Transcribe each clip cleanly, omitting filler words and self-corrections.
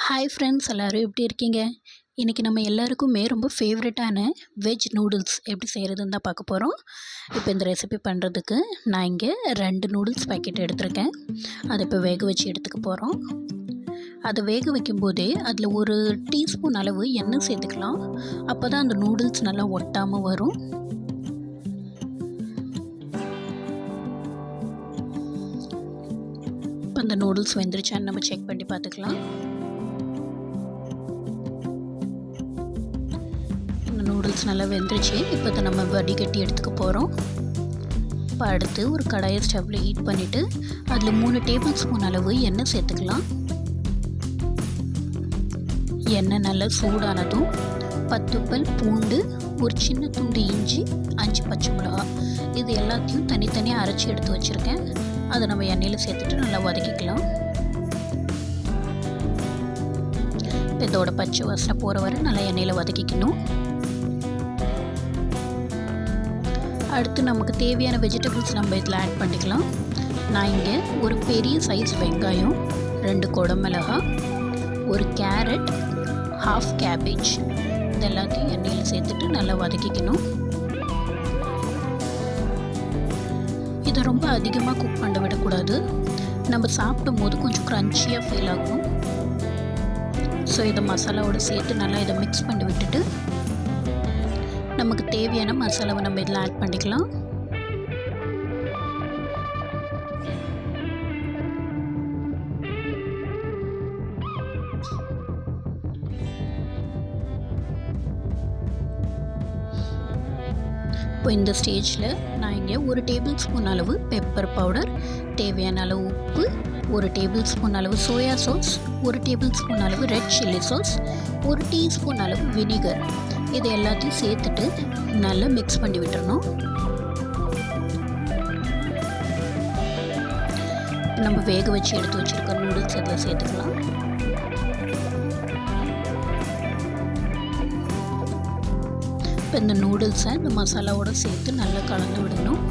Hi friends, எல்லோரும் எப்படி இருக்கீங்க? இன்றைக்கி நம்ம எல்லாருக்குமே ரொம்ப ஃபேவரட்டான வெஜ் நூடுல்ஸ் எப்படி செய்கிறதுன்னு தான் பார்க்க போகிறோம். இப்போ இந்த ரெசிபி பண்ணுறதுக்கு நான் இங்கே 2 நூடுல்ஸ் பாக்கெட் எடுத்திருக்கேன். அதை இப்போ வேக வச்சு எடுத்துக்க போகிறோம். அதை வேக வைக்கும்போதே அதில் ஒரு டீஸ்பூன் அளவு எண்ணெய் சேர்த்துக்கலாம். அப்போ தான் அந்த நூடுல்ஸ் நல்லா ஒட்டாமல் வரும். இப்போ அந்த நூடுல்ஸ் வெந்துருச்சான்னு நம்ம செக் பண்ணி பார்த்துக்கலாம். நூடுல்ஸ் நல்லா வெந்துருச்சு. இப்போ அதை நம்ம வடிகட்டி எடுத்துக்க போகிறோம். இப்போ அடுத்து ஒரு கடாயை ஸ்டவ்வில் ஹீட் பண்ணிவிட்டு அதில் 3 டேபிள் ஸ்பூன் அளவு எண்ணெய் சேர்த்துக்கலாம். எண்ணெய் நல்லா சூடானதும் 10 பல் பூண்டு, ஒரு சின்ன துண்டு இஞ்சி, 5 பச்சை மிளகா, இது எல்லாத்தையும் தனித்தனியாக அரைச்சி எடுத்து வச்சுருக்கேன். அதை நம்ம எண்ணெயில் சேர்த்துட்டு நல்லா வதக்கிக்கலாம். இதோட பச்சை வாசனை போகிற வரை நல்லா எண்ணெயில் வதக்கிக்கணும். அடுத்து நமக்கு தேவையான வெஜிடபிள்ஸ் நம்ம இதில் ஆட் பண்ணிக்கலாம். நான் இங்கே ஒரு பெரிய சைஸ் வெங்காயம், 2 குடமிளகாய், ஒரு கேரட், ½ கேபேஜ், இது எல்லாத்தையும் எண்ணெயில் சேர்த்துட்டு நல்லா வதக்கிக்கணும். இதை ரொம்ப அதிகமாக குக் பண்ண விடக்கூடாது. நம்ம சாப்பிடும் போது கொஞ்சம் க்ரன்ச்சியாக ஃபீல் ஆகும். ஸோ இதை மசாலாவோடு சேர்த்து நல்லா இதை மிக்ஸ் பண்ணி விட்டுட்டு நமக்கு தேவையான மசாலாவை நம்ம இதில் ஆட் பண்ணிக்கலாம். இப்போ இந்த ஸ்டேஜில் நான் இங்கே ஒரு டேபிள் ஸ்பூன் அளவு பெப்பர் பவுடர், தேவையான அளவு உப்பு, ஒரு டேபிள் ஸ்பூன் அளவு சோயா சாஸ், ஒரு டேபிள் ஸ்பூன் அளவு ரெட் சில்லி சாஸ், ஒரு டீஸ்பூன் அளவு வினிகர், இது எல்லாத்தையும் சேர்த்துட்டு நல்லா மிக்ஸ் பண்ணி விட்டுறணும். நம்ம வேக வச்சு எடுத்து வச்சுருக்க நூடுல்ஸ் அதில் சேர்த்துக்கலாம். இப்போ இந்த நூடுல்ஸை இந்த மசாலாவோடு சேர்த்து நல்லா கலந்து விடணும்.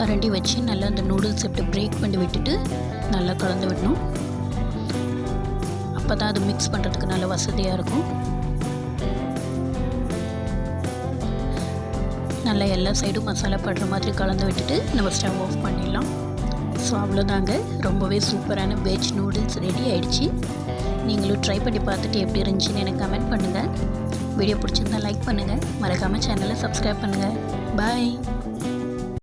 கரண்டி வச்சு நல்லா அந்த நூடுல்ஸ் இப்படி பிரேக் பண்ணி விட்டுட்டு நல்லா கலந்து விடணும். அப்போ தான் அது மிக்ஸ் பண்ணுறதுக்கு நல்ல வசதியாக இருக்கும். நல்லா எல்லா சைடும் மசாலா படுற மாதிரி கலந்து விட்டுட்டு நம்ம ஸ்டவ் ஆஃப் பண்ணிடலாம். ஸோ அவ்வளோதாங்க, ரொம்பவே சூப்பரான வெஜ் நூடுல்ஸ் ரெடி ஆகிடுச்சு. நீங்களும் ட்ரை பண்ணி பார்த்துட்டு எப்படி இருந்துச்சுன்னு எனக்கு கமெண்ட் பண்ணுங்கள். வீடியோ பிடிச்சிருந்தா லைக் பண்ணுங்கள். மறக்காமல் சேனலை சப்ஸ்கிரைப் பண்ணுங்கள். பாய்.